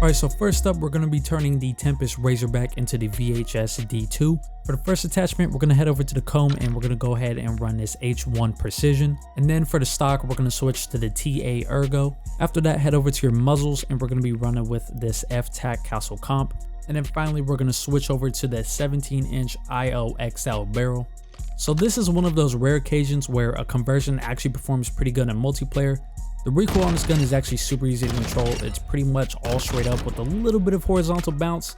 Alright, so first up, we're going to be turning the Tempest Razorback into the VHS D2. For the first attachment, we're going to head over to the comb and we're going to go ahead and run this H1 Precision. And then for the stock, we're going to switch to the TA Ergo. After that, head over to your muzzles and we're going to be running with this F-Tac Castle Comp. And then finally, we're going to switch over to the 17-inch IOXL barrel. So this is one of those rare occasions where a conversion actually performs pretty good in multiplayer. The recoil on this gun is actually super easy to control. It's pretty much all straight up with a little bit of horizontal bounce,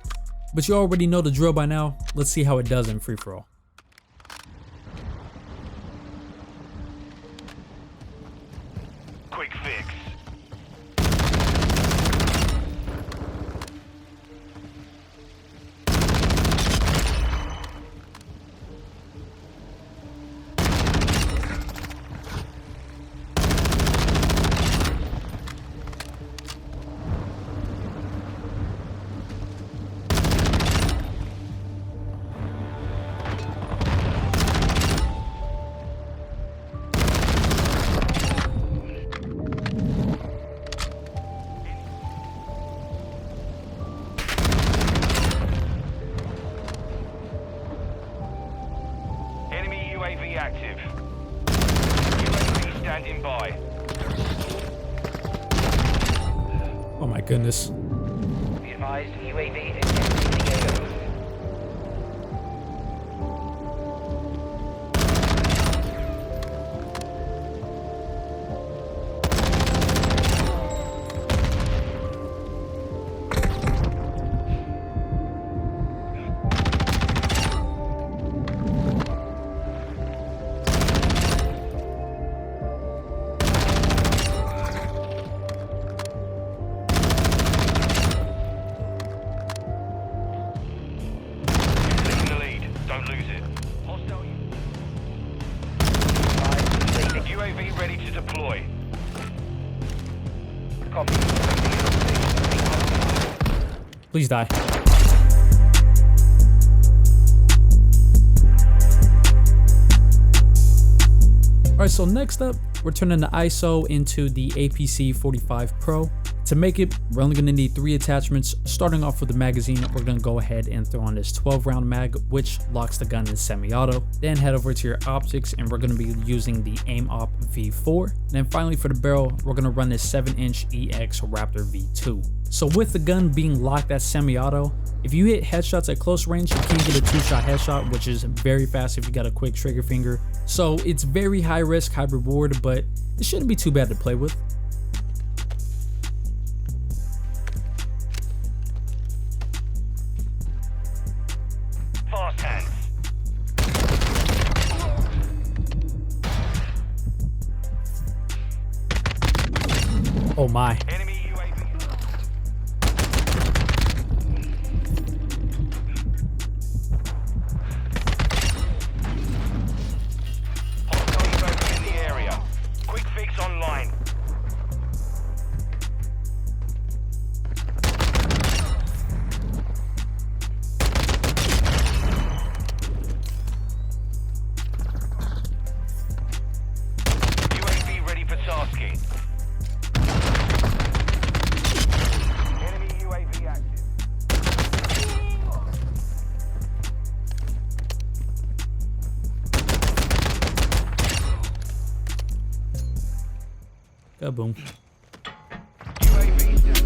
but you already know the drill by now. Let's see how it does in free-for-all. Quick fix. UAV active. UAV standing by. Oh my goodness. Be advised, UAV is entering the AO. UAV ready to deploy. Copy. Please die. Alright, so next up, we're turning the ISO into the APC 45 Pro. To make it, we're only going to need 3 attachments. Starting off with the magazine, we're going to go ahead and throw on this 12-round mag, which locks the gun in semi-auto. Then head over to your optics, and we're going to be using the MW2. And then finally for the barrel, we're going to run this 7-inch EX Raptor V2. So with the gun being locked at semi-auto, if you hit headshots at close range, you can get a 2-shot headshot, which is very fast if you got a quick trigger finger. So it's very high risk, high reward, but it shouldn't be too bad to play with. Fast hands. Oh my. Enemy UAV. Hostile UAV in the area. Quick fix online. UAV ready for tasking. Enemy UAV active. Kaboom. UAV down.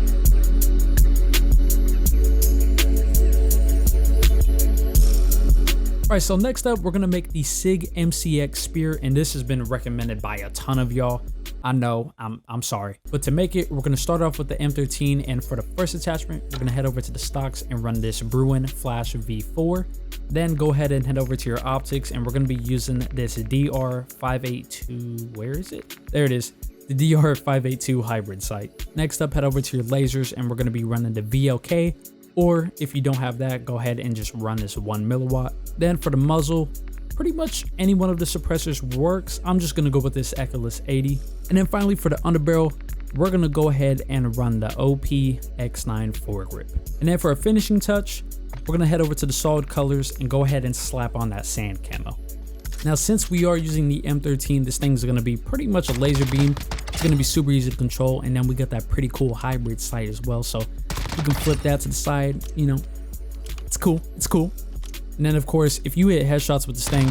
Alright, so next up, we're going to make the Sig MCX spear, and this has been recommended by a ton of y'all. I know, I'm sorry. But to make it, we're going to start off with the M13, and for the first attachment, we're going to head over to the stocks and run this Bruin Flash V4. Then go ahead and head over to your optics, and we're going to be using this DR582, where is it? There it is. The DR582 hybrid sight. Next up, head over to your lasers, and we're going to be running the VLK, or if you don't have that, go ahead and just run this 1 milliwatt. Then for the muzzle, pretty much any one of the suppressors works. I'm just going to go with this Echoless 80. And then finally for the underbarrel, we're going to go ahead and run the OP X9 foregrip. And then for a finishing touch, we're going to head over to the solid colors and go ahead and slap on that sand camo. Now, since we are using the M13, this thing's going to be pretty much a laser beam. It's going to be super easy to control, and then we got that pretty cool hybrid sight as well. So You can flip that to the side, you know. It's cool. It's cool. And then, of course, if you hit headshots with this thing,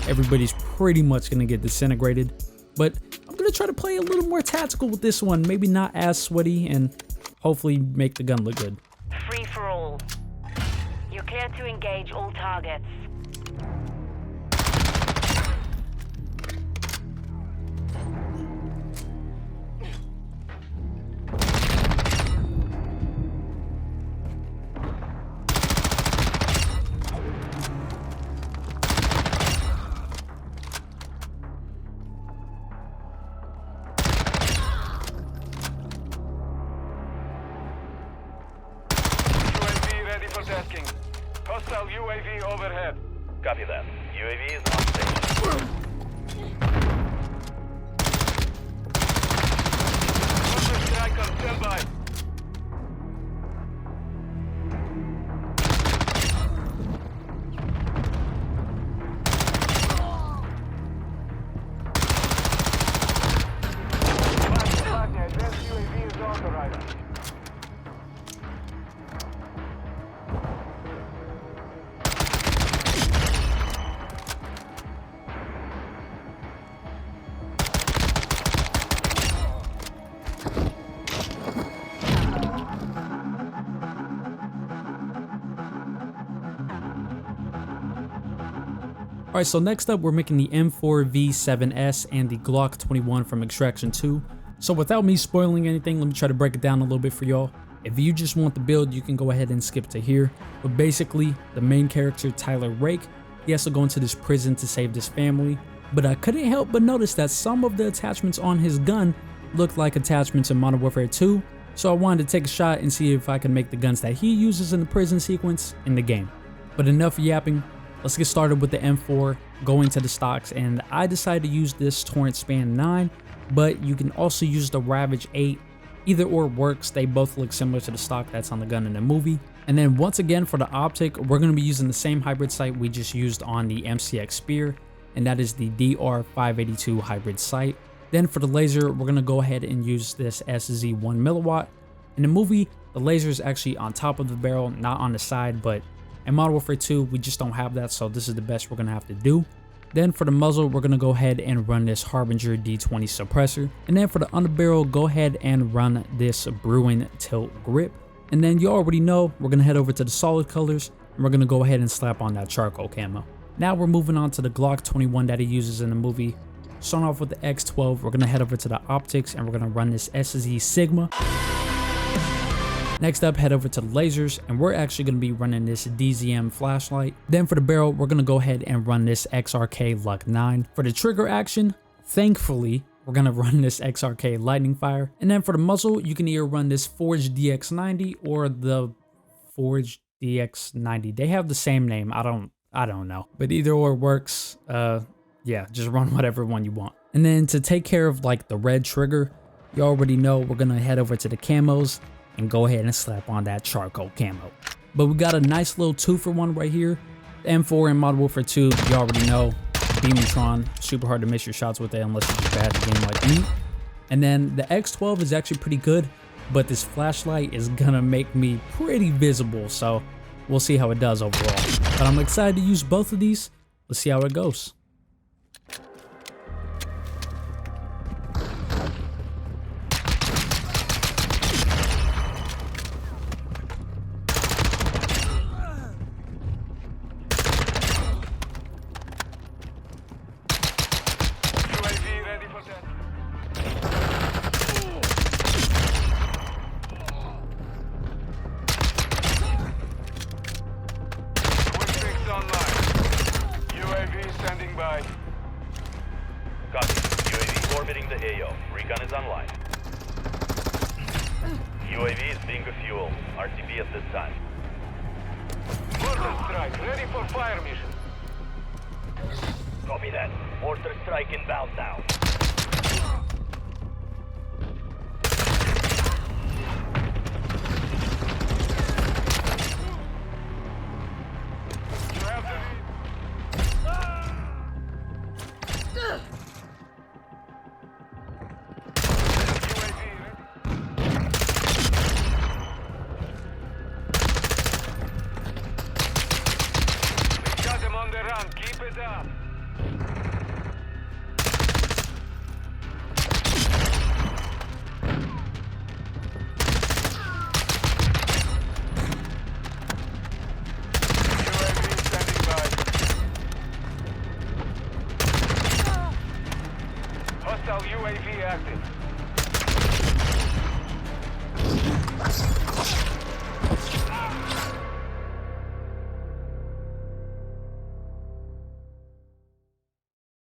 everybody's pretty much going to get disintegrated. But I'm going to try to play a little more tactical with this one. Maybe not as sweaty and hopefully make the gun look good. Free for all. You're clear to engage all targets. Tasking. Hostile UAV overhead. Copy that. UAV is on station. Cluster strike on standby. Advanced UAV is on the radar. Alright, so next up we're making the M4V7 and the Glock 21 from Extraction 2. So without me spoiling anything, let me try to break it down a little bit for y'all. If you just want the build, you can go ahead and skip to here. But basically, the main character, Tyler Rake, he has to go into this prison to save this family. But I couldn't help but notice that some of the attachments on his gun looked like attachments in Modern Warfare 2. So I wanted to take a shot and see if I could make the guns that he uses in the prison sequence in the game. But enough yapping. Let's get started with the M4, going to the stocks, and I decided to use this Torrent Span 9, but you can also use the Ravage 8. Either or works, they both look similar to the stock that's on the gun in the movie. And then once again for the optic, we're going to be using the same hybrid sight we just used on the MCX Spear, and that is the DR582 hybrid sight. Then for the laser, we're going to go ahead and use this SZ 1 milliwatt. In the movie, the laser is actually on top of the barrel, not on the side, but in Modern Warfare 2, we just don't have that, so this is the best we're going to have to do. Then for the muzzle, we're going to go ahead and run this Harbinger D20 suppressor. And then for the underbarrel, go ahead and run this Bruin tilt grip. And then you already know, we're going to head over to the solid colors, and we're going to go ahead and slap on that charcoal camo. Now we're moving on to the Glock 21 that he uses in the movie. Starting off with the X12, we're going to head over to the optics, and we're going to run this SZ Sigma. Next up, head over to the lasers, and we're actually going to be running this DZM flashlight. Then for the barrel, we're going to go ahead and run this XRK Luck 9. For the trigger action, thankfully, we're going to run this XRK Lightning Fire. And then for the muzzle, you can either run this Forge DX90 or the Forge DX90. They have the same name. I don't know, but either or works. Yeah, just run whatever one you want. And then to take care of like the red trigger, you already know we're going to head over to the camos and go ahead and slap on that charcoal camo. But we got a nice little 2-for-1 right here. The M4 in Modern Warfare 2, you already know, Beamtron, super hard to miss your shots with it unless you're just bad at the game like me. And then the X12 is actually pretty good, but this flashlight is gonna make me pretty visible, so we'll see how it does overall. But I'm excited to use both of these. Let's see how it goes. Copy. UAV orbiting the AO. Recon is online. UAV is being fueled. RTB at this time. Mortar strike, ready for fire mission. Copy that. Mortar strike inbound now. You have the lead. UAV ready. Hostile UAV active.